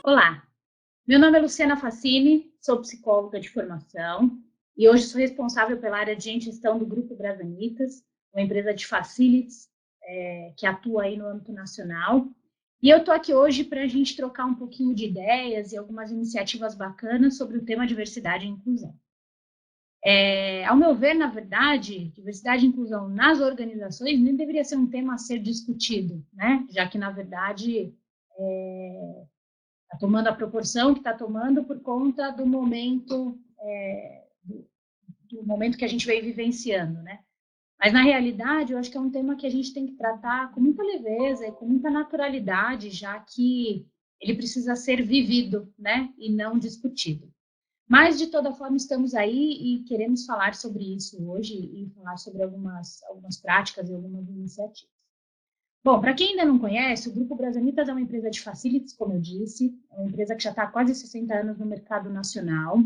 Olá, meu nome é Luciana Facini, sou psicóloga de formação e hoje sou responsável pela área de gestão do Grupo Brasanitas, uma empresa de facilities que atua aí no âmbito nacional. E eu estou aqui hoje para a gente trocar um pouquinho de ideias e algumas iniciativas bacanas sobre o tema diversidade e inclusão. Ao meu ver, na verdade, diversidade e inclusão nas organizações nem deveria ser um tema a ser discutido, né? Já que, na verdade, está tomando a proporção que está tomando por conta do momento, do momento que a gente vem vivenciando, né? Mas, na realidade, eu acho que é um tema que a gente tem que tratar com muita leveza e com muita naturalidade, já que ele precisa ser vivido, né? E não discutido. Mas, de toda forma, estamos aí e queremos falar sobre isso hoje e falar sobre algumas práticas e algumas iniciativas. Bom, para quem ainda não conhece, o Grupo Brasanitas é uma empresa de facilities, como eu disse, é uma empresa que já está há quase 60 anos no mercado nacional.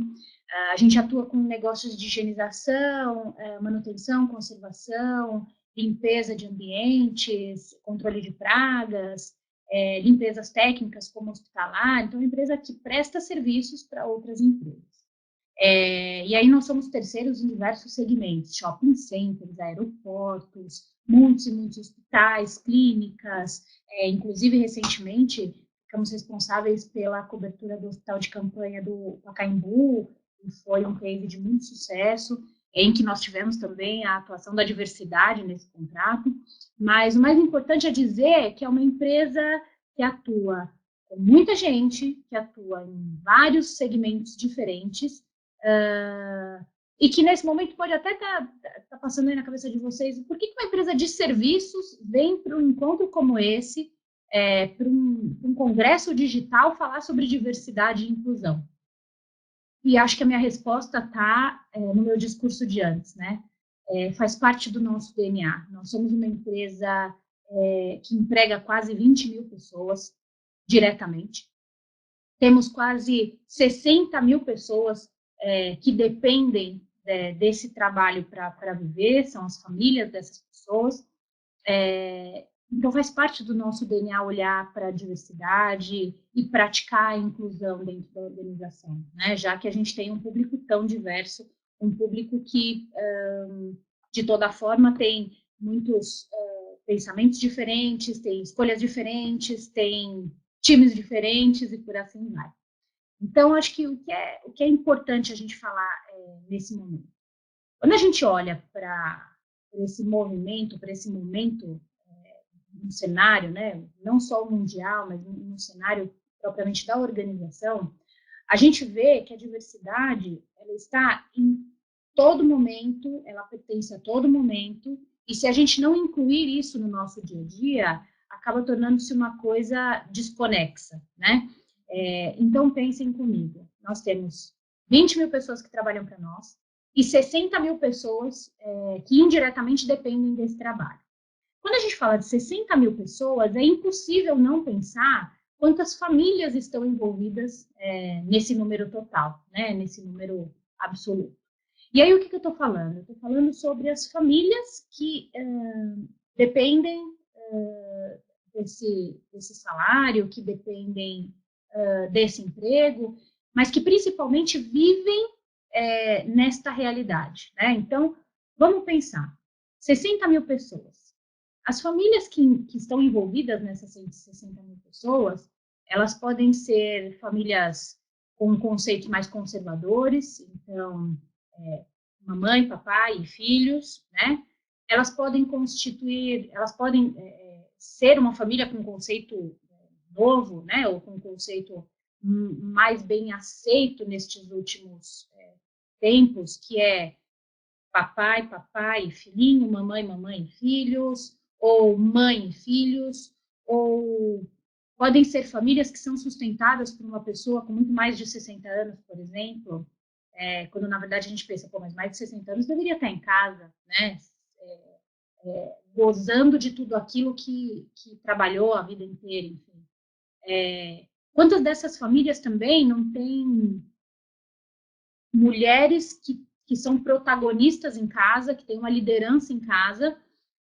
A gente atua com negócios de higienização, manutenção, conservação, limpeza de ambientes, controle de pragas, limpezas técnicas como hospitalar. Então, é uma empresa que presta serviços para outras empresas. E aí nós somos terceiros em diversos segmentos, shopping centers, aeroportos, muitos e muitos hospitais, clínicas, inclusive recentemente ficamos responsáveis pela cobertura do hospital de campanha do Pacaembu, que foi um case de muito sucesso, em que nós tivemos também a atuação da diversidade nesse contrato, mas o mais importante é dizer que é uma empresa que atua com muita gente, que atua em vários segmentos diferentes, e que nesse momento pode até estar passando aí na cabeça de vocês, por que uma empresa de serviços vem para um encontro como esse, para um congresso digital, falar sobre diversidade e inclusão? E acho que a minha resposta está no meu discurso de antes, né? Faz parte do nosso DNA. Nós somos uma empresa que emprega quase 20 mil pessoas diretamente. Temos quase 60 mil pessoas que dependem desse trabalho para viver, são as famílias dessas pessoas. Então, faz parte do nosso DNA olhar para a diversidade e praticar a inclusão dentro da organização, né? Já que a gente tem um público tão diverso, um público que, de toda forma, tem muitos pensamentos diferentes, tem escolhas diferentes, tem times diferentes e por assim vai. Então, acho que o que é importante a gente falar nesse momento. Quando a gente olha para esse movimento, para esse momento, no cenário, né, não só o mundial, mas no cenário propriamente da organização, a gente vê que a diversidade ela está em todo momento, ela pertence a todo momento, e se a gente não incluir isso no nosso dia a dia, acaba tornando-se uma coisa desconexa, né? Então, pensem comigo, nós temos 20 mil pessoas que trabalham para nós e 60 mil pessoas que indiretamente dependem desse trabalho. Quando a gente fala de 60 mil pessoas, é impossível não pensar quantas famílias estão envolvidas nesse número total, né? Nesse número absoluto. E aí, o que eu estou falando? Eu estou falando sobre as famílias que dependem desse salário, que dependem desse emprego, mas que principalmente vivem nesta realidade, né? Então, vamos pensar, 60 mil pessoas. As famílias que estão envolvidas nessas 60 mil pessoas, elas podem ser famílias com conceitos mais conservadores, então, mamãe, papai e filhos, né? Elas podem ser uma família com conceito novo, né? Ou com conceito mais bem aceito nestes últimos tempos, que é papai e filhinho, mamãe e filhos, ou mãe e filhos, ou podem ser famílias que são sustentadas por uma pessoa com muito mais de 60 anos, por exemplo, quando na verdade a gente pensa, pô, mas mais de 60 anos deveria estar em casa, né? Gozando de tudo aquilo que trabalhou a vida inteira, enfim. Quantas dessas famílias também não têm mulheres que são protagonistas em casa, que têm uma liderança em casa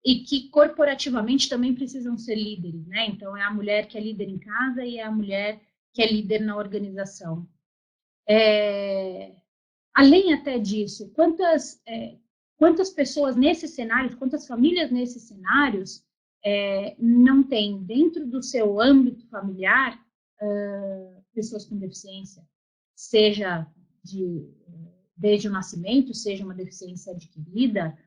e que corporativamente também precisam ser líderes, né? Então, é a mulher que é líder em casa e é a mulher que é líder na organização. Além até disso, quantas pessoas nesses cenários, quantas famílias nesses cenários não têm dentro do seu âmbito familiar pessoas com deficiência, seja desde o nascimento, seja uma deficiência adquirida,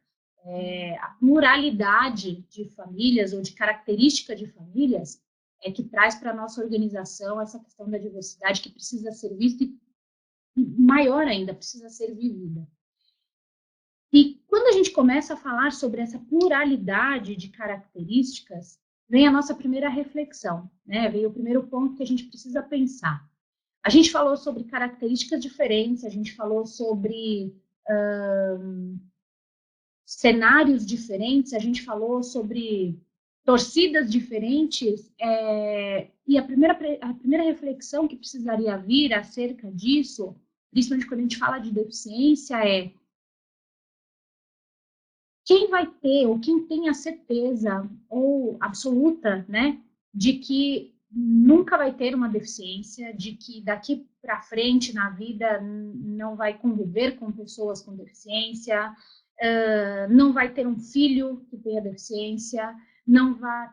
a pluralidade de famílias ou de característica de famílias é que traz para a nossa organização essa questão da diversidade que precisa ser vista e, maior ainda, precisa ser vivida. E quando a gente começa a falar sobre essa pluralidade de características, vem a nossa primeira reflexão, né? Vem o primeiro ponto que a gente precisa pensar. A gente falou sobre características diferentes, a gente falou sobre cenários diferentes, a gente falou sobre torcidas diferentes, e a primeira reflexão que precisaria vir acerca disso, principalmente quando a gente fala de deficiência, é quem vai ter, ou quem tem a certeza, ou absoluta, né, de que nunca vai ter uma deficiência, de que daqui para frente na vida não vai conviver com pessoas com deficiência, não vai ter um filho que tenha deficiência, não vai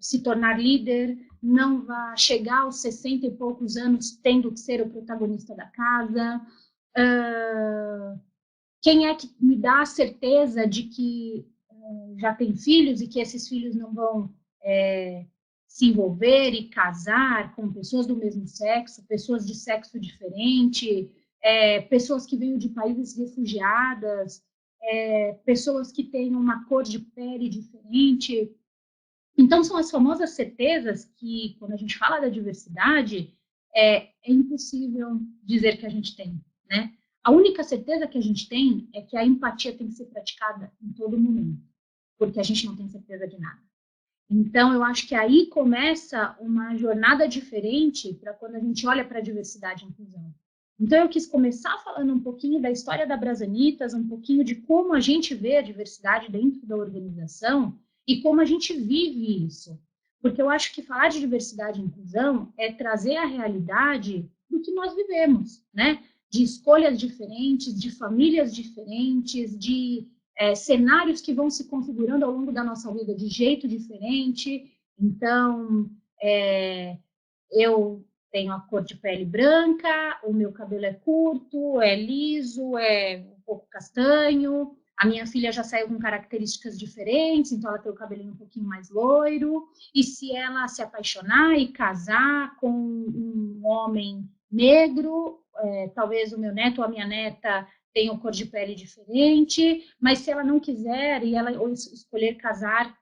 se tornar líder, não vai chegar aos 60 e poucos anos tendo que ser o protagonista da casa. Quem é que me dá a certeza de que já tem filhos e que esses filhos não vão se envolver e casar com pessoas do mesmo sexo, pessoas de sexo diferente, pessoas que veio de países refugiadas, pessoas que têm uma cor de pele diferente. Então, são as famosas certezas que, quando a gente fala da diversidade, é impossível dizer que a gente tem, né? A única certeza que a gente tem é que a empatia tem que ser praticada em todo momento, porque a gente não tem certeza de nada. Então, eu acho que aí começa uma jornada diferente para quando a gente olha para a diversidade e inclusão. Então, eu quis começar falando um pouquinho da história da Brasanitas, um pouquinho de como a gente vê a diversidade dentro da organização e como a gente vive isso. Porque eu acho que falar de diversidade e inclusão é trazer a realidade do que nós vivemos, né? De escolhas diferentes, de famílias diferentes, de cenários que vão se configurando ao longo da nossa vida de jeito diferente. Então, eu tenho a cor de pele branca, o meu cabelo é curto, é liso, é um pouco castanho. A minha filha já saiu com características diferentes, então ela tem o cabelinho um pouquinho mais loiro. E se ela se apaixonar e casar com um homem negro, talvez o meu neto ou a minha neta tenham cor de pele diferente, mas se ela não quiser e ela ou escolher casar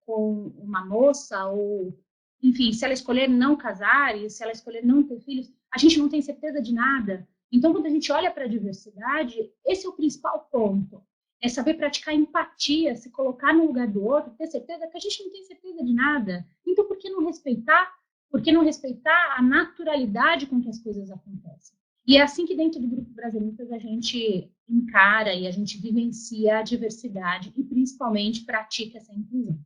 com uma moça ou enfim, se ela escolher não casar e se ela escolher não ter filhos, a gente não tem certeza de nada. Então, quando a gente olha para a diversidade, esse é o principal ponto. É saber praticar empatia, se colocar no lugar do outro, ter certeza que a gente não tem certeza de nada. Então, por que não respeitar? Por que não respeitar a naturalidade com que as coisas acontecem? E é assim que dentro do Grupo Brasanitas a gente encara e a gente vivencia a diversidade e principalmente pratica essa inclusão.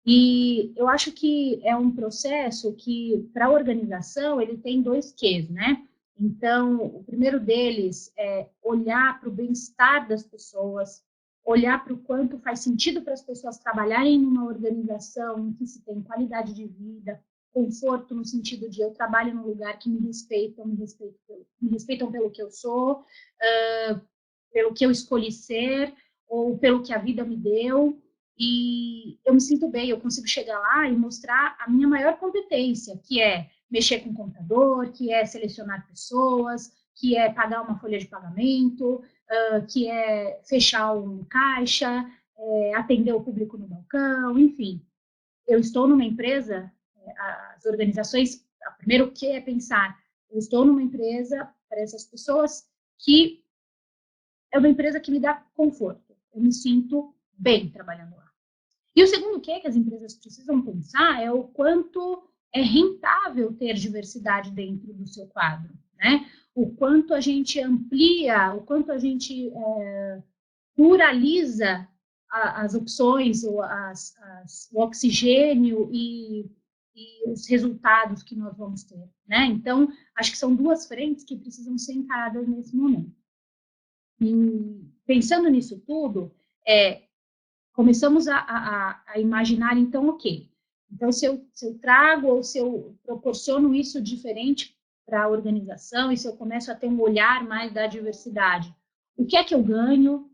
E eu acho que é um processo que, para a organização, ele tem dois quês, né? Então, o primeiro deles é olhar para o bem-estar das pessoas, olhar para o quanto faz sentido para as pessoas trabalharem numa organização em que se tem qualidade de vida, conforto no sentido de eu trabalho num lugar que me respeitam pelo que eu sou, pelo que eu escolhi ser, ou pelo que a vida me deu, e eu me sinto bem, eu consigo chegar lá e mostrar a minha maior competência, que é mexer com o computador, que é selecionar pessoas, que é pagar uma folha de pagamento, que é fechar um caixa, atender o público no balcão, enfim. Eu estou numa empresa, as organizações, o primeiro que é pensar, eu estou numa empresa para essas pessoas que é uma empresa que me dá conforto, eu me sinto bem trabalhando lá. E o segundo que as empresas precisam pensar é o quanto é rentável ter diversidade dentro do seu quadro, né? O quanto a gente amplia, o quanto a gente pluraliza as opções, o oxigênio e e os resultados que nós vamos ter, né? Então, acho que são duas frentes que precisam ser encaradas nesse momento. E pensando nisso tudo, começamos a imaginar, então, ok, então se eu trago ou se eu proporciono isso diferente para a organização e se eu começo a ter um olhar mais da diversidade, o que é que eu ganho,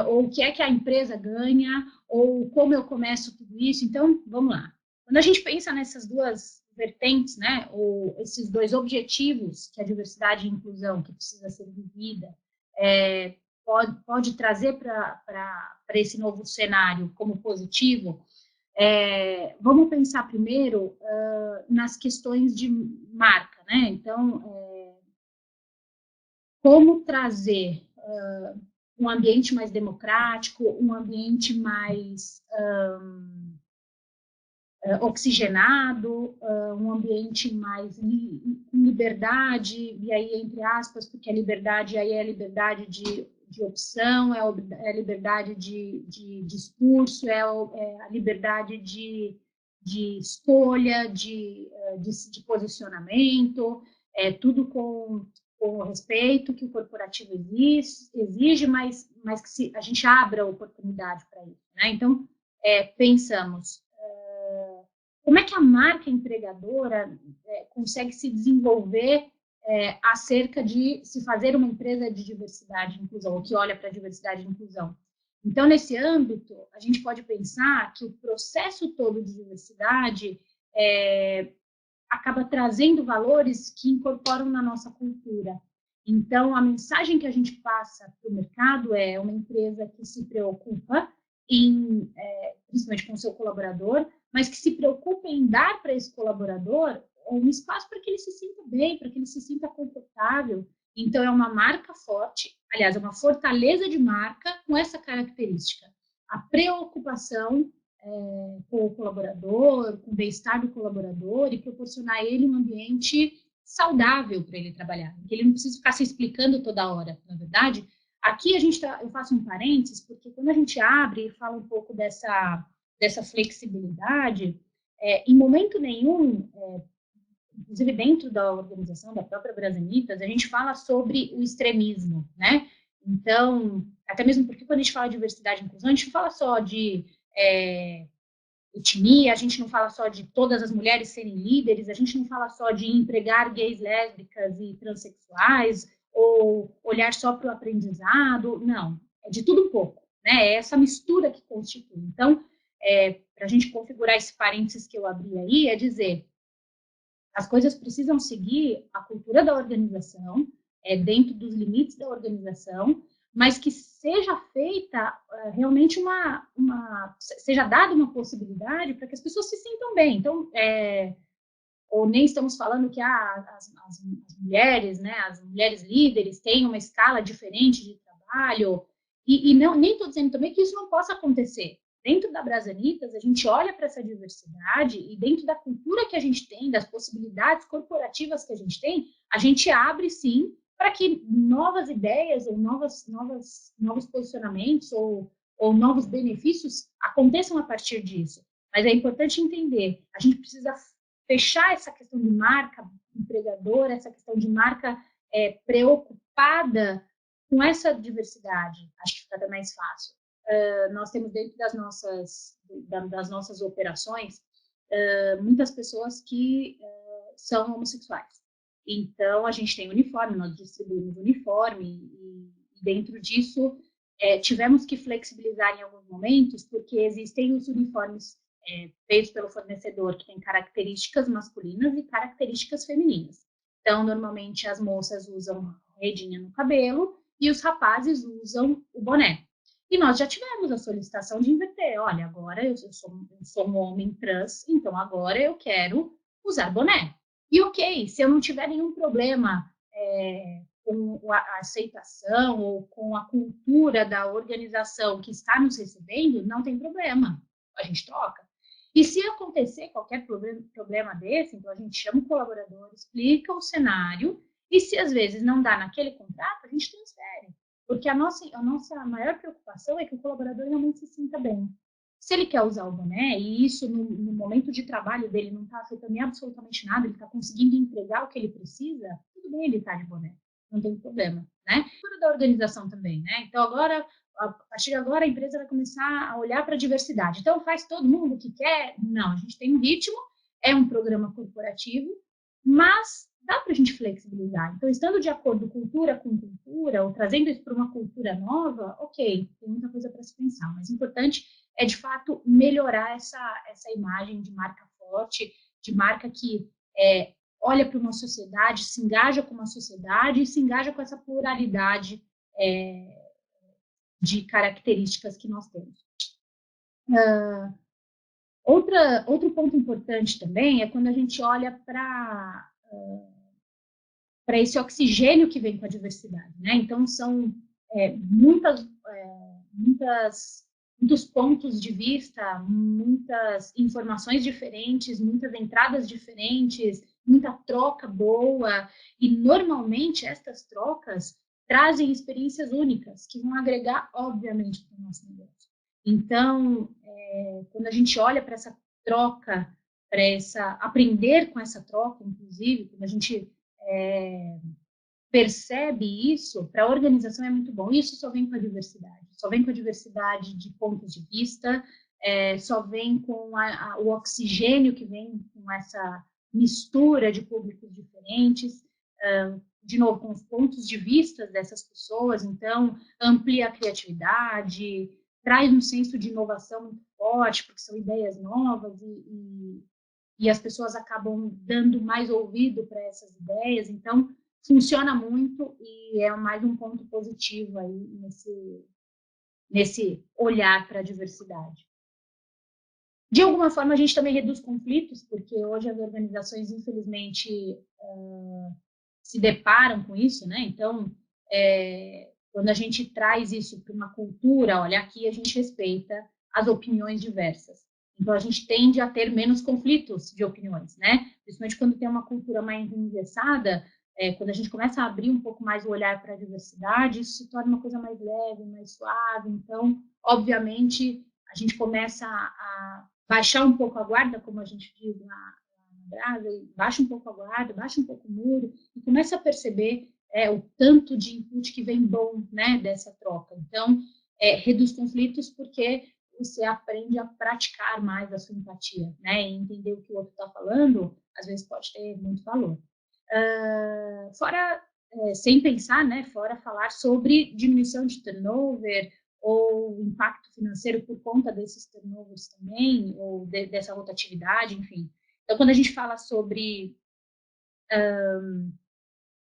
ou o que é que a empresa ganha, ou como eu começo tudo isso? Então, vamos lá. Quando a gente pensa nessas duas vertentes, né, ou esses dois objetivos, que é a diversidade e a inclusão, que precisa ser vivida, pode trazer para esse novo cenário como positivo, vamos pensar primeiro nas questões de marca, né? Então, como trazer um ambiente mais democrático, um ambiente mais oxigenado, um ambiente mais liberdade, e aí entre aspas, porque a liberdade aí é a liberdade de opção, é a liberdade de discurso, é a liberdade de escolha, de posicionamento, tudo com o respeito que o corporativo exige, mas que a gente abra oportunidade para isso, né? Então, pensamos, como é que a marca empregadora consegue se desenvolver acerca de se fazer uma empresa de diversidade e inclusão, ou que olha para a diversidade e inclusão? Então, nesse âmbito, a gente pode pensar que o processo todo de diversidade acaba trazendo valores que incorporam na nossa cultura. Então, a mensagem que a gente passa para o mercado é uma empresa que se preocupa principalmente com o seu colaborador, mas que se preocupa em dar para esse colaborador um espaço para que ele se sinta bem, para que ele se sinta confortável. Então, é uma marca forte, aliás, é uma fortaleza de marca com essa característica. A preocupação com o colaborador, com o bem-estar do colaborador e proporcionar a ele um ambiente saudável para ele trabalhar, que ele não precisa ficar se explicando toda hora, na verdade. Aqui eu faço um parênteses, porque quando a gente abre e fala um pouco dessa flexibilidade, em momento nenhum, inclusive dentro da organização da própria Brasilitas, a gente fala sobre o extremismo, né? Então, até mesmo porque quando a gente fala de diversidade e inclusão, a gente não fala só de etnia, a gente não fala só de todas as mulheres serem líderes, a gente não fala só de empregar gays, lésbicas e transexuais, ou olhar só para o aprendizado, não, é de tudo um pouco, né? É essa mistura que constitui. Então, para a gente configurar esse parênteses que eu abri aí, é dizer, as coisas precisam seguir a cultura da organização, dentro dos limites da organização, mas que seja feita realmente seja dada uma possibilidade para que as pessoas se sintam bem. Então, ou nem estamos falando que as mulheres, né, as mulheres líderes têm uma escala diferente de trabalho, e não, nem estou dizendo também que isso não possa acontecer. Dentro da Brasilitas, a gente olha para essa diversidade e dentro da cultura que a gente tem, das possibilidades corporativas que a gente tem, a gente abre, sim, para que novas ideias ou novos posicionamentos ou novos benefícios aconteçam a partir disso. Mas é importante entender, a gente precisa fechar essa questão de marca empregadora, essa questão de marca preocupada com essa diversidade. Acho que fica mais fácil. Nós temos dentro das nossas operações muitas pessoas que são homossexuais. Então, a gente tem uniforme, nós distribuímos uniforme e dentro disso tivemos que flexibilizar em alguns momentos, porque existem os uniformes feitos pelo fornecedor que tem características masculinas e características femininas. Então, normalmente as moças usam redinha no cabelo e os rapazes usam o boné. E nós já tivemos a solicitação de inverter. Olha, agora eu sou um homem trans, então agora eu quero usar boné. E ok, se eu não tiver nenhum problema com a aceitação ou com a cultura da organização que está nos recebendo, não tem problema, a gente troca. E se acontecer qualquer problema desse, então a gente chama o colaborador, explica o cenário, e se às vezes não dá naquele contrato, a gente transfere. Porque a nossa maior preocupação é que o colaborador realmente se sinta bem. Se ele quer usar o boné, e isso no momento de trabalho dele não está afetando em absolutamente nada, ele está conseguindo entregar o que ele precisa, tudo bem ele estar de boné, não tem problema, né? Tudo da organização também, né? Então, agora, a partir de agora, a empresa vai começar a olhar para a diversidade. Então, faz todo mundo o que quer? Não, a gente tem um ritmo, é um programa corporativo, mas dá para a gente flexibilizar. Então, estando de acordo cultura com cultura, ou trazendo isso para uma cultura nova, ok, tem muita coisa para se pensar, mas o importante é, de fato, melhorar essa imagem de marca forte, de marca que olha para uma sociedade, se engaja com uma sociedade e se engaja com essa pluralidade de características que nós temos. Outro ponto importante também é quando a gente olha para esse oxigênio que vem com a diversidade, né? Então, são muitos pontos de vista, muitas informações diferentes, muitas entradas diferentes, muita troca boa, e normalmente estas trocas trazem experiências únicas, que vão agregar, obviamente, para o nosso negócio. Então, quando a gente olha para essa troca, para aprender com essa troca, inclusive, quando a gente percebe isso, para a organização é muito bom. Isso só vem com a diversidade. Só vem com a diversidade de pontos de vista, só vem com o oxigênio que vem com essa mistura de públicos diferentes, de novo, com os pontos de vista dessas pessoas. Então, amplia a criatividade, traz um senso de inovação muito forte, porque são ideias novas e as pessoas acabam dando mais ouvido para essas ideias. Então, funciona muito e é mais um ponto positivo aí nesse olhar para a diversidade. De alguma forma, a gente também reduz conflitos, porque hoje as organizações, infelizmente, se deparam com isso, né? Então, quando a gente traz isso para uma cultura, olha, aqui a gente respeita as opiniões diversas. Então, a gente tende a ter menos conflitos de opiniões, né? Principalmente quando tem uma cultura mais engessada, quando a gente começa a abrir um pouco mais o olhar para a diversidade, isso se torna uma coisa mais leve, mais suave. Então, obviamente, a gente começa a baixar um pouco a guarda, como a gente diz na Brasa, baixa um pouco a guarda, baixa um pouco o muro, e começa a perceber o tanto de input que vem bom, né, dessa troca. Então, reduz conflitos porque você aprende a praticar mais a sua empatia, né, e entender o que o outro está falando, às vezes pode ter muito valor. Fora, sem pensar, né, fora falar sobre diminuição de turnover ou impacto financeiro por conta desses turnovers também, ou dessa rotatividade, enfim. Então, quando a gente fala sobre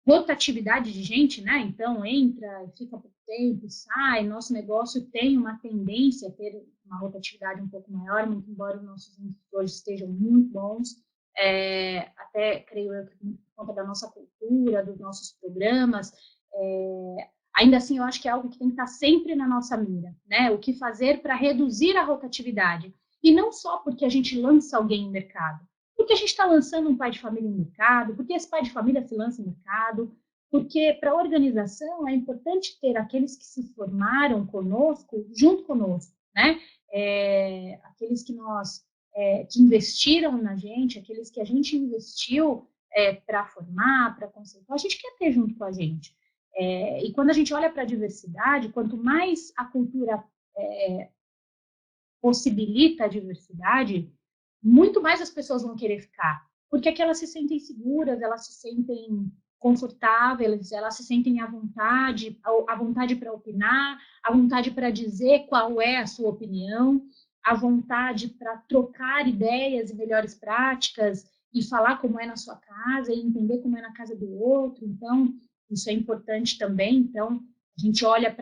rotatividade de gente, né? Então, entra, fica pouco tempo, sai, nosso negócio tem uma tendência a ter uma rotatividade um pouco maior, muito embora os nossos índices hoje estejam muito bons, até, creio eu, por conta da nossa cultura, dos nossos programas, ainda assim, eu acho que é algo que tem que estar sempre na nossa mira, né? O que fazer para reduzir a rotatividade? E não só porque a gente lança alguém no mercado, porque a gente está lançando um pai de família no mercado, porque esse pai de família se lança no mercado, porque para a organização é importante ter aqueles que se formaram conosco, junto conosco, né? Aqueles que que investiram na gente, aqueles que a gente investiu para formar, para conceituar, a gente quer ter junto com a gente. E quando a gente olha para a diversidade, quanto mais a cultura possibilita a diversidade, muito mais as pessoas vão querer ficar, porque aqui elas se sentem seguras, elas se sentem confortáveis, elas se sentem à vontade para opinar, à vontade para dizer qual é a sua opinião, à vontade para trocar ideias e melhores práticas e falar como é na sua casa e entender como é na casa do outro. Então, isso é importante também. Então, a gente olha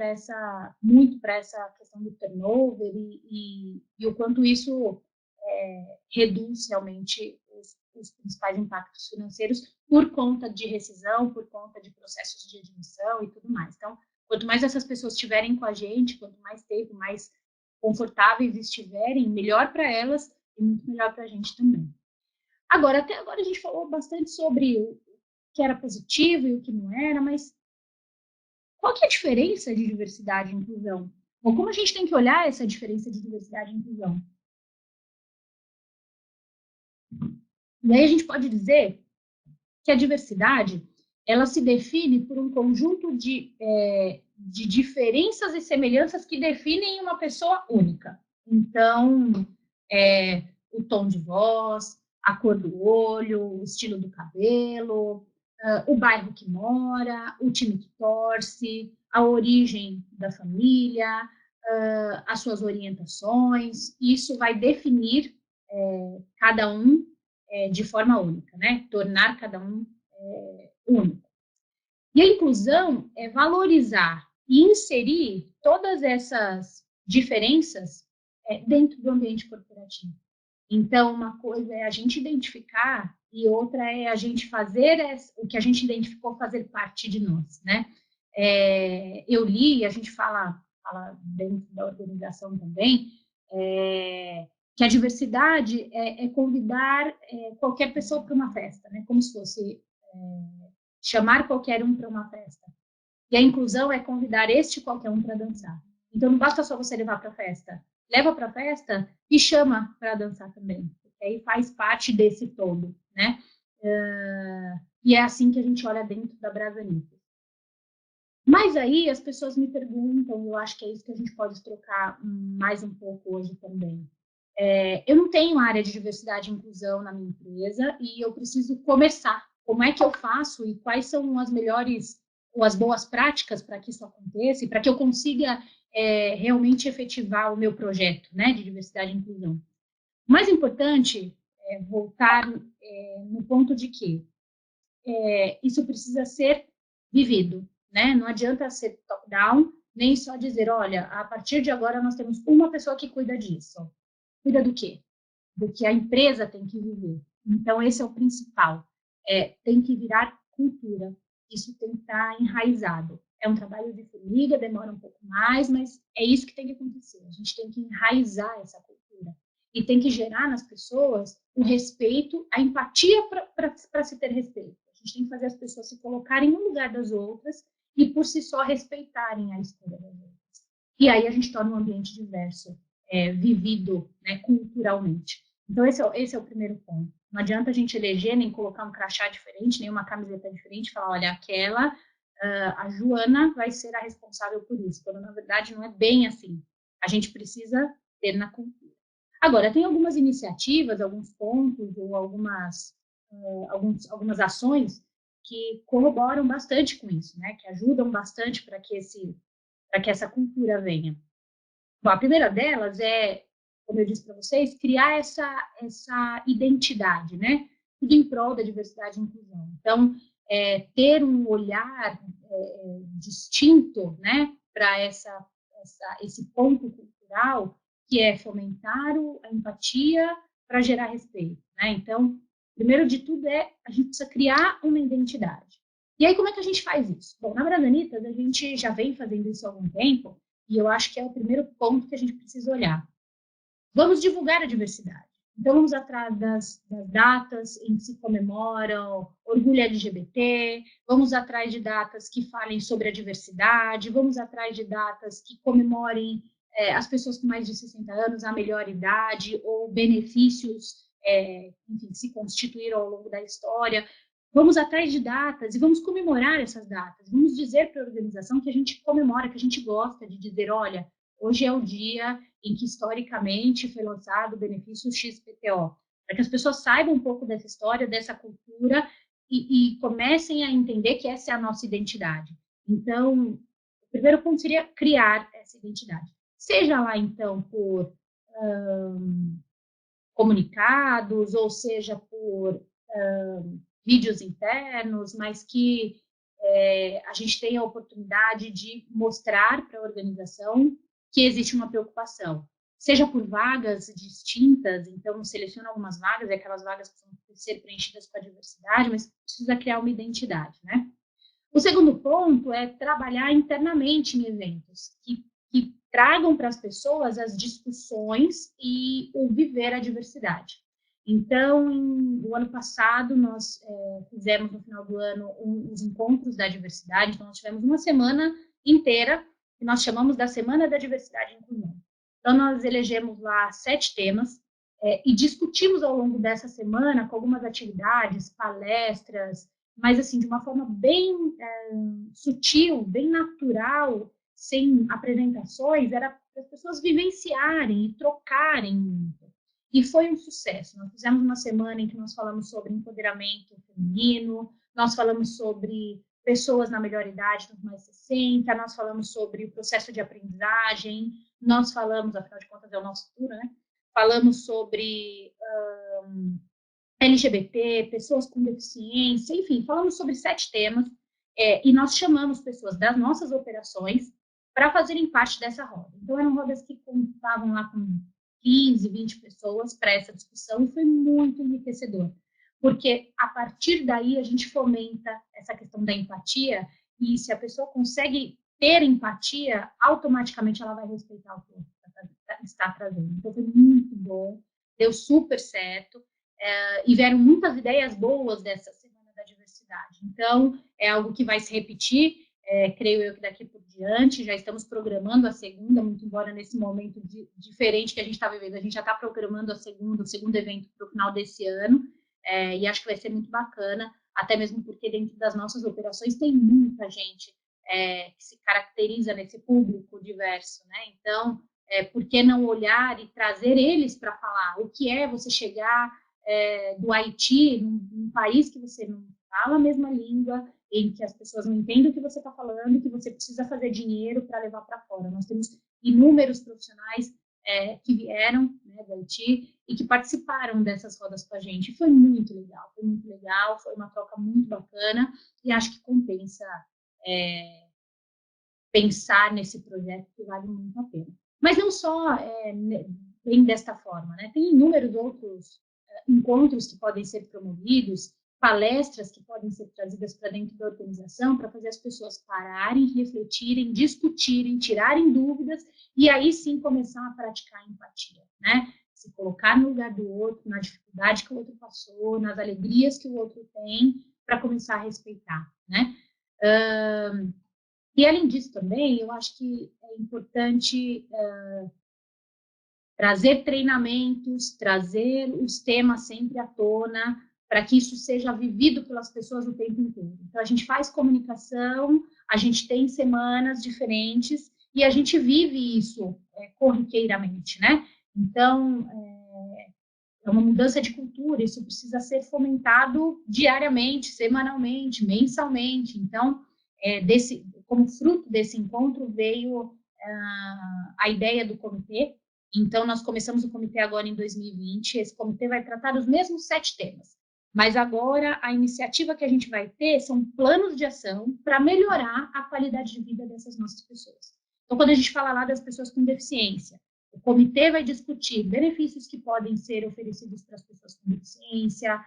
muito para essa questão do turnover e o quanto isso reduz realmente os principais impactos financeiros por conta de rescisão, por conta de processos de admissão e tudo mais. Então, quanto mais essas pessoas estiverem com a gente, quanto mais tempo, mais confortáveis estiverem, melhor para elas e muito melhor para a gente também. Agora, até agora a gente falou bastante sobre o que era positivo e o que não era, mas qual que é a diferença de diversidade e inclusão? Bom, como a gente tem que olhar essa diferença de diversidade e inclusão? E aí a gente pode dizer que a diversidade ela se define por um conjunto de diferenças e semelhanças que definem uma pessoa única. Então, o tom de voz, a cor do olho, o estilo do cabelo, o bairro que mora, o time que torce, a origem da família, as suas orientações. Isso vai definir cada um de forma única, né? Tornar cada um único. E a inclusão é valorizar e inserir todas essas diferenças dentro do ambiente corporativo. Então, uma coisa é a gente identificar e outra é a gente fazer o que a gente identificou fazer parte de nós, né? Eu li, a gente fala dentro da organização também, que a diversidade é convidar qualquer pessoa para uma festa, né? Como se fosse chamar qualquer um para uma festa. E a inclusão é convidar este qualquer um para dançar. Então, não basta só você levar para a festa. Leva para a festa e chama para dançar também. Porque aí faz parte desse todo, né? E é assim que a gente olha dentro da Brasanita. Mas aí as pessoas me perguntam, eu acho que é isso que a gente pode trocar mais um pouco hoje também. Eu não tenho área de diversidade e inclusão na minha empresa e eu preciso começar. Como é que eu faço e quais são as melhores ou as boas práticas para que isso aconteça e para que eu consiga realmente efetivar o meu projeto, né, de diversidade e inclusão. O mais importante é voltar no ponto de que isso precisa ser vivido, né? Não adianta ser top-down, nem só dizer, olha, a partir de agora nós temos uma pessoa que cuida disso. Cuida do quê? Do que a empresa tem que viver. Então, esse é o principal. Tem que virar cultura. Isso tem que estar enraizado. É um trabalho de formiga, demora um pouco mais, mas é isso que tem que acontecer. A gente tem que enraizar essa cultura. E tem que gerar nas pessoas o respeito, a empatia para se ter respeito. A gente tem que fazer as pessoas se colocarem no lugar das outras e, por si só, respeitarem a escolha das outras. E aí a gente torna um ambiente diverso, vivido, né, culturalmente. Então, esse é o primeiro ponto. Não adianta a gente eleger, nem colocar um crachá diferente, nem uma camiseta diferente, e falar, olha, a Joana vai ser a responsável por isso, quando na verdade não é bem assim. A gente precisa ter na cultura. Agora, tem algumas iniciativas, alguns pontos ou algumas ações que corroboram bastante com isso, né? Que ajudam bastante para que essa cultura venha. Bom, a primeira delas é, como eu disse para vocês, criar essa identidade, né? Tudo em prol da diversidade e inclusão. Então, ter um olhar distinto, né, para esse ponto cultural, que é fomentar a empatia para gerar respeito, né? Então, primeiro de tudo a gente precisa criar uma identidade. E aí, como é que a gente faz isso? Bom, na Brasanitas, a gente já vem fazendo isso há algum tempo, e eu acho que é o primeiro ponto que a gente precisa olhar. Vamos divulgar a diversidade. Então, vamos atrás das datas em que se comemoram orgulho LGBT, vamos atrás de datas que falem sobre a diversidade, vamos atrás de datas que comemorem as pessoas com mais de 60 anos, a melhor idade, ou benefícios enfim, que se constituíram ao longo da história. Vamos atrás de datas e vamos comemorar essas datas. Vamos dizer para a organização que a gente comemora, que a gente gosta de dizer, olha, hoje é o dia em que historicamente foi lançado o benefício XPTO, para que as pessoas saibam um pouco dessa história, dessa cultura e comecem a entender que essa é a nossa identidade. Então, o primeiro ponto seria criar essa identidade. Seja lá, então, por comunicados, ou seja, por vídeos internos, mas que a gente tenha a oportunidade de mostrar para a organização que existe uma preocupação, seja por vagas distintas, então seleciona algumas vagas, e aquelas vagas que precisam ser preenchidas com a diversidade, mas precisa criar uma identidade, né? O segundo ponto é trabalhar internamente em eventos que tragam para as pessoas as discussões e o viver a diversidade. Então, no ano passado, nós fizemos, no final do ano, os encontros da diversidade. Então, nós tivemos uma semana inteira que nós chamamos da Semana da Diversidade e Inclusão. Então, nós elegemos lá 7 temas e discutimos ao longo dessa semana, com algumas atividades, palestras, mas assim, de uma forma bem sutil, bem natural, sem apresentações, era para as pessoas vivenciarem e trocarem. E foi um sucesso. Nós fizemos uma semana em que nós falamos sobre empoderamento feminino, nós falamos sobre pessoas na melhor idade, nos mais 60, nós falamos sobre o processo de aprendizagem, nós falamos, afinal de contas, é o nosso futuro, né? Falamos sobre LGBT, pessoas com deficiência, enfim, falamos sobre 7 temas, e nós chamamos pessoas das nossas operações para fazerem parte dessa roda. Então, eram rodas que contavam lá com 15, 20 pessoas para essa discussão, e foi muito enriquecedor, porque a partir daí a gente fomenta essa questão da empatia, e se a pessoa consegue ter empatia, automaticamente ela vai respeitar o que está trazendo. Então, foi muito bom, deu super certo, e vieram muitas ideias boas dessa Semana da Diversidade. Então, é algo que vai se repetir, creio eu que daqui por diante, já estamos programando a segunda, muito embora nesse momento diferente que a gente está vivendo, a gente já está programando o segundo evento para o final desse ano, e acho que vai ser muito bacana, até mesmo porque dentro das nossas operações tem muita gente que se caracteriza nesse público diverso, né? Então, por que não olhar e trazer eles para falar o que é você chegar do Haiti, num país que você não fala a mesma língua, em que as pessoas não entendem o que você está falando, que você precisa fazer dinheiro para levar para fora. Nós temos inúmeros profissionais que vieram, né, do Haiti e que participaram dessas rodas com a gente. Foi muito legal, foi uma troca muito bacana e acho que compensa pensar nesse projeto que vale muito a pena. Mas não só bem desta forma, né? Tem inúmeros outros encontros que podem ser promovidos, palestras que podem ser trazidas para dentro da organização para fazer as pessoas pararem, refletirem, discutirem, tirarem dúvidas e aí sim começar a praticar a empatia, né? Se colocar no lugar do outro, na dificuldade que o outro passou, nas alegrias que o outro tem, para começar a respeitar, né? E além disso também, eu acho que é importante trazer treinamentos, trazer os temas sempre à tona, para que isso seja vivido pelas pessoas o tempo inteiro. Então, a gente faz comunicação, a gente tem semanas diferentes e a gente vive isso corriqueiramente, né? Então, é uma mudança de cultura, isso precisa ser fomentado diariamente, semanalmente, mensalmente. Então, como fruto desse encontro veio a ideia do comitê. Então, nós começamos o comitê agora em 2020. Esse comitê vai tratar dos mesmos 7 temas. Mas agora, a iniciativa que a gente vai ter são planos de ação para melhorar a qualidade de vida dessas nossas pessoas. Então, quando a gente fala lá das pessoas com deficiência, o comitê vai discutir benefícios que podem ser oferecidos para as pessoas com deficiência,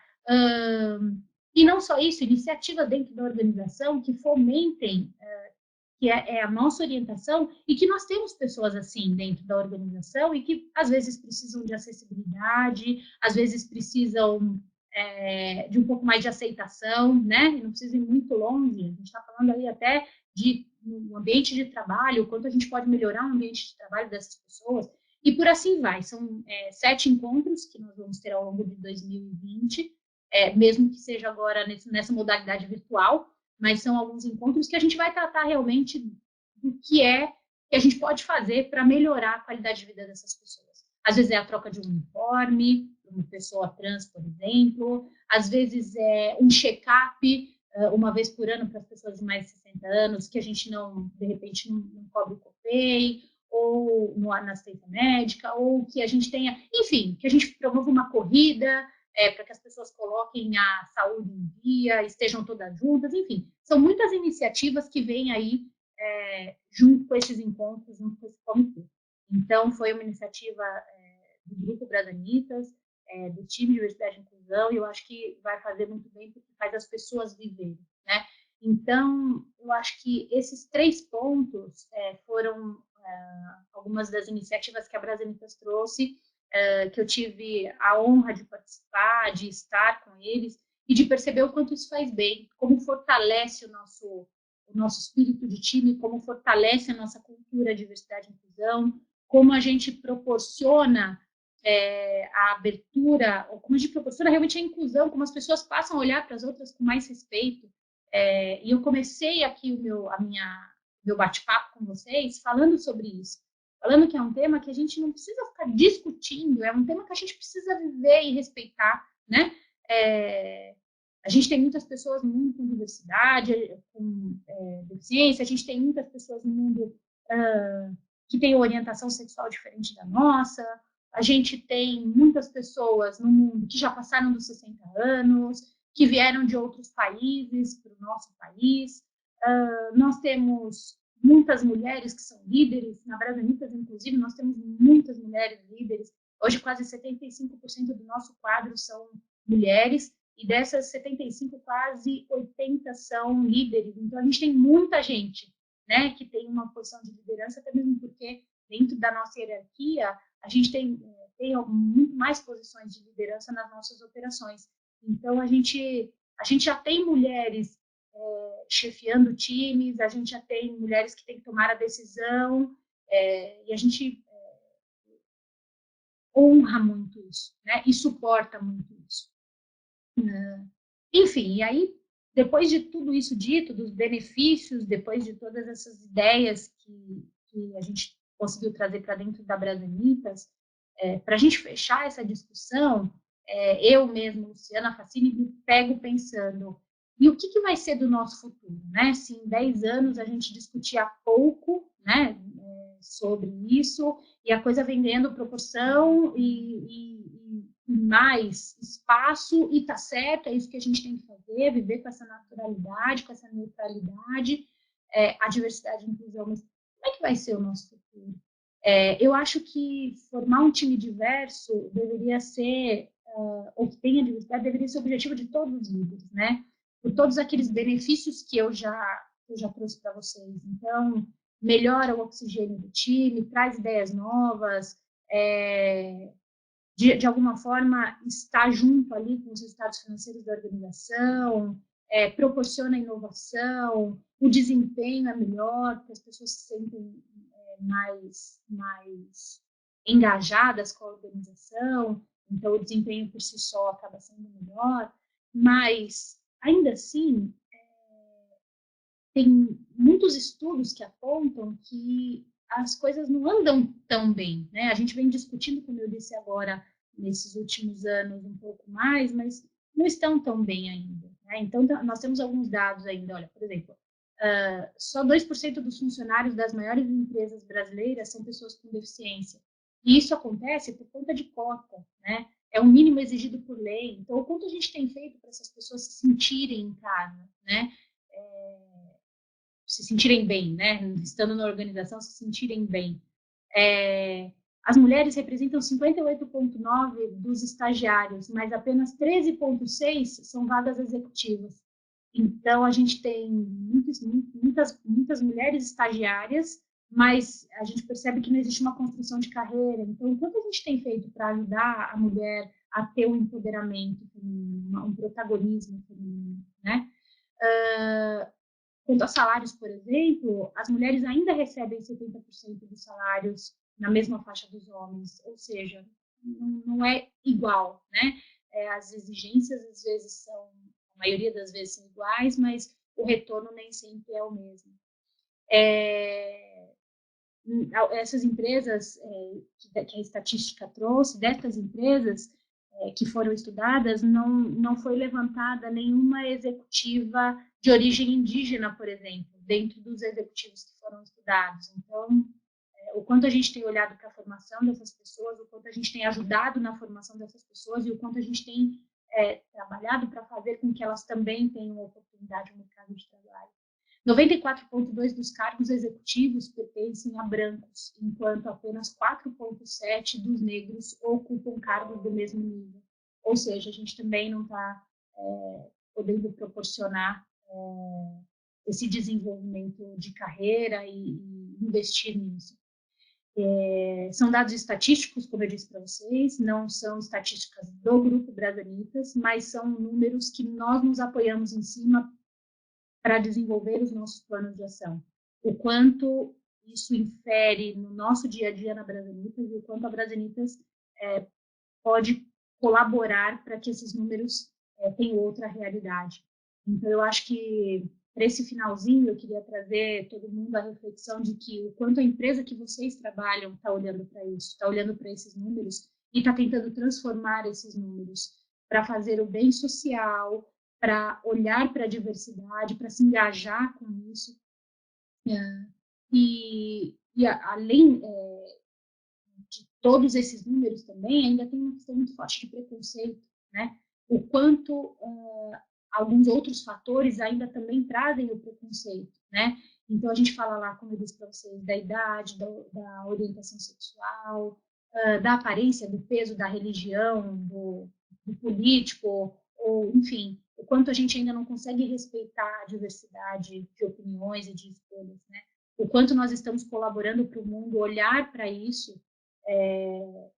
e não só isso, iniciativas dentro da organização que fomentem, que é a nossa orientação, e que nós temos pessoas assim dentro da organização e que às vezes precisam de acessibilidade, às vezes precisam de um pouco mais de aceitação, né? E não precisa ir muito longe, a gente está falando aí até de no ambiente de trabalho, o quanto a gente pode melhorar o ambiente de trabalho dessas pessoas, e por assim vai. São 7 encontros que nós vamos ter ao longo de 2020, mesmo que seja agora nessa modalidade virtual, mas são alguns encontros que a gente vai tratar realmente do que a gente pode fazer para melhorar a qualidade de vida dessas pessoas. Às vezes é a troca de um uniforme, uma pessoa trans, por exemplo, às vezes é um check-up uma vez por ano para as pessoas de mais de 60 anos, que a gente não, de repente, não cobre o copay, ou na assistência médica, ou que a gente tenha, enfim, que a gente promova uma corrida, para que as pessoas coloquem a saúde em dia, estejam todas juntas, enfim, são muitas iniciativas que vêm aí junto com esses encontros, junto com esse comitê. Então, foi uma iniciativa do Grupo Bradanitas, do time de Diversidade e Inclusão, e eu acho que vai fazer muito bem, porque faz as pessoas viverem, né? Então, eu acho que esses 3 pontos foram algumas das iniciativas que a Bradanitas trouxe, que eu tive a honra de participar, de estar com eles, e de perceber o quanto isso faz bem, como fortalece o nosso espírito de time, como fortalece a nossa cultura, diversidade e inclusão, como a gente proporciona a abertura, ou como a gente proporciona realmente a inclusão, como as pessoas passam a olhar para as outras com mais respeito. E eu comecei aqui meu bate-papo com vocês falando sobre isso, falando que é um tema que a gente não precisa ficar discutindo, é um tema que a gente precisa viver e respeitar, né? A gente tem muitas pessoas no mundo com diversidade, com deficiência, a gente tem muitas pessoas no mundo que têm orientação sexual diferente da nossa, a gente tem muitas pessoas no mundo que já passaram dos 60 anos, que vieram de outros países para o nosso país. Nós temos muitas mulheres que são líderes, na Brasanitas, inclusive, nós temos muitas mulheres líderes. Hoje, quase 75% do nosso quadro são mulheres, e dessas 75, quase 80 são líderes. Então, a gente tem muita gente, né, que tem uma posição de liderança, até mesmo porque, dentro da nossa hierarquia, a gente tem muito mais posições de liderança nas nossas operações. Então, a gente já tem mulheres chefiando times, a gente já tem mulheres que têm que tomar a decisão, e a gente honra muito isso, né, e suporta muito isso. Enfim, e aí, depois de tudo isso dito, dos benefícios, depois de todas essas ideias que a gente conseguiu trazer para dentro da Brasanitas, para a gente fechar essa discussão, eu mesmo, Luciana Facini, me pego pensando, e o que vai ser do nosso futuro, né? Se em 10 anos a gente discutia pouco, né, sobre isso, e a coisa vem ganhando proporção e mais espaço, e tá certo, é isso que a gente tem que fazer, viver com essa naturalidade, com essa neutralidade, a diversidade e inclusão, mas como é que vai ser o nosso futuro? Eu acho que formar um time diverso deveria ser, ou que tenha diversidade, deveria ser o objetivo de todos os líderes, né? Por todos aqueles benefícios que eu já trouxe para vocês. Então, melhora o oxigênio do time, traz ideias novas, de alguma forma está junto ali com os resultados financeiros da organização, proporciona inovação, o desempenho é melhor, porque as pessoas se sentem mais engajadas com a organização, então o desempenho por si só acaba sendo melhor, mas ainda assim tem muitos estudos que apontam que as coisas não andam tão bem, né? A gente vem discutindo, como eu disse agora, nesses últimos anos um pouco mais, mas não estão tão bem ainda, né? Então, nós temos alguns dados ainda, olha, por exemplo, só 2% dos funcionários das maiores empresas brasileiras são pessoas com deficiência. E isso acontece por conta de cota, né? É o mínimo exigido por lei. Então, o quanto a gente tem feito para essas pessoas se sentirem em casa, né? Se sentirem bem, né? Estando na organização, se sentirem bem. As mulheres representam 58,9% dos estagiários, mas apenas 13,6% são vagas executivas. Então, a gente tem muitas mulheres estagiárias, mas a gente percebe que não existe uma construção de carreira. Então, o quanto a gente tem feito para ajudar a mulher a ter um empoderamento feminino, um protagonismo feminino, né? Quanto a salários, por exemplo, as mulheres ainda recebem 70% dos salários na mesma faixa dos homens, ou seja, não é igual, né? As exigências, às vezes, a maioria das vezes são iguais, mas o retorno nem sempre é o mesmo. Essas empresas que a estatística trouxe, dessas empresas que foram estudadas, não foi levantada nenhuma executiva de origem indígena, por exemplo, dentro dos executivos que foram estudados. Então, o quanto a gente tem olhado para a formação dessas pessoas, o quanto a gente tem ajudado na formação dessas pessoas e o quanto a gente tem trabalhado para fazer com que elas também tenham oportunidade no mercado de trabalho. 94,2% dos cargos executivos pertencem a brancos, enquanto apenas 4,7% dos negros ocupam cargos do mesmo nível. Ou seja, a gente também não está podendo proporcionar esse desenvolvimento de carreira e investir nisso. São dados estatísticos, como eu disse para vocês, não são estatísticas do Grupo Brasanitas, mas são números que nós nos apoiamos em cima para desenvolver os nossos planos de ação. O quanto isso infere no nosso dia a dia na Brasanitas e o quanto a Brasanitas pode colaborar para que esses números tenham outra realidade. Então, eu acho que para esse finalzinho, eu queria trazer todo mundo à reflexão de que o quanto a empresa que vocês trabalham está olhando para isso, está olhando para esses números e está tentando transformar esses números para fazer o bem social, para olhar para a diversidade, para se engajar com isso. Além de todos esses números também, ainda tem uma questão muito forte de preconceito, né? O quanto alguns outros fatores ainda também trazem o preconceito, né? Então, a gente fala lá, como eu disse para vocês, da idade, da orientação sexual, da aparência, do peso, da religião, do político, ou, enfim, o quanto a gente ainda não consegue respeitar a diversidade de opiniões e de escolhas, né? O quanto nós estamos colaborando para o mundo olhar para isso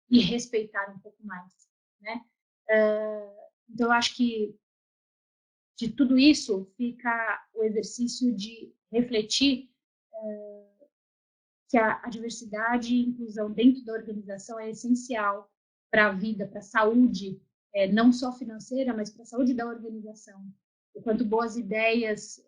e respeitar um pouco mais, né? Então, eu acho que de tudo isso fica o exercício de refletir que a diversidade e inclusão dentro da organização é essencial para a vida, para a saúde, não só financeira, mas para a saúde da organização. O quanto boas ideias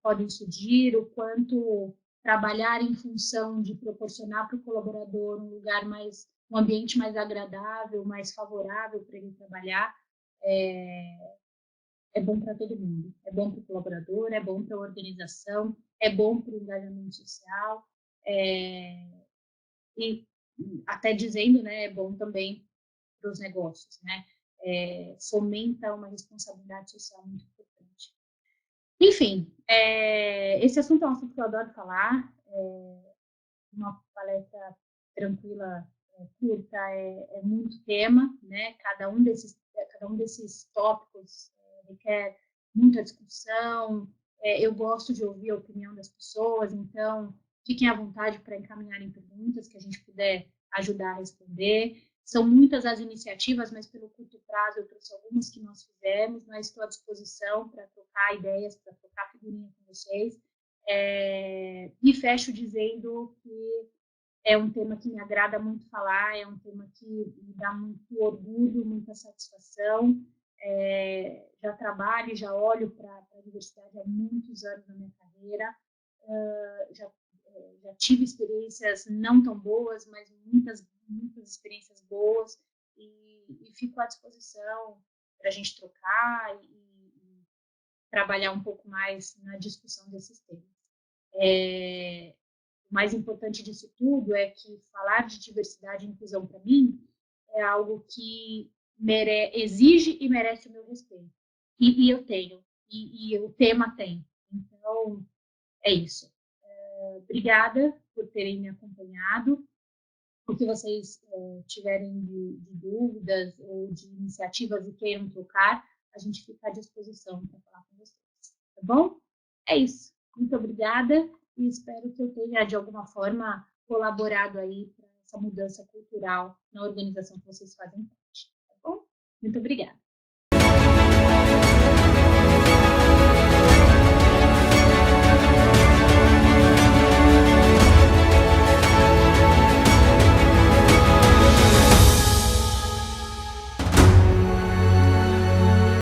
podem surgir, o quanto trabalhar em função de proporcionar para o colaborador um ambiente mais agradável, mais favorável para ele trabalhar, é bom para todo mundo. É bom para o colaborador, é bom para a organização, é bom para o engajamento social, e até dizendo, né, é bom também para os negócios, né? Fomenta uma responsabilidade social muito importante. Enfim, esse assunto é um assunto que eu adoro falar. Uma palestra tranquila, curta, é muito tema, né? Cada um desses tópicos requer muita discussão. Eu gosto de ouvir a opinião das pessoas, então fiquem à vontade para encaminharem perguntas que a gente puder ajudar a responder. São muitas as iniciativas, mas pelo curto prazo eu trouxe algumas que nós fizemos, mas estou à disposição para trocar ideias, para trocar figurinha com vocês. E fecho dizendo que é um tema que me agrada muito falar, é um tema que me dá muito orgulho, muita satisfação. Já trabalho, já olho para a diversidade há muitos anos na minha carreira, já tive experiências não tão boas, mas muitas experiências boas, e fico à disposição para a gente trocar e trabalhar um pouco mais na discussão desses temas. O mais importante disso tudo é que falar de diversidade e inclusão, para mim, é algo que exige e merece o meu respeito. E eu tenho, e o tema tem. Então, é isso. Obrigada por terem me acompanhado. O que vocês tiverem de dúvidas ou de iniciativas e queiram trocar, a gente fica à disposição para falar com vocês. Tá bom? É isso. Muito obrigada e espero que eu tenha, de alguma forma, colaborado aí para essa mudança cultural na organização que vocês fazem parte. Tá bom? Muito obrigada.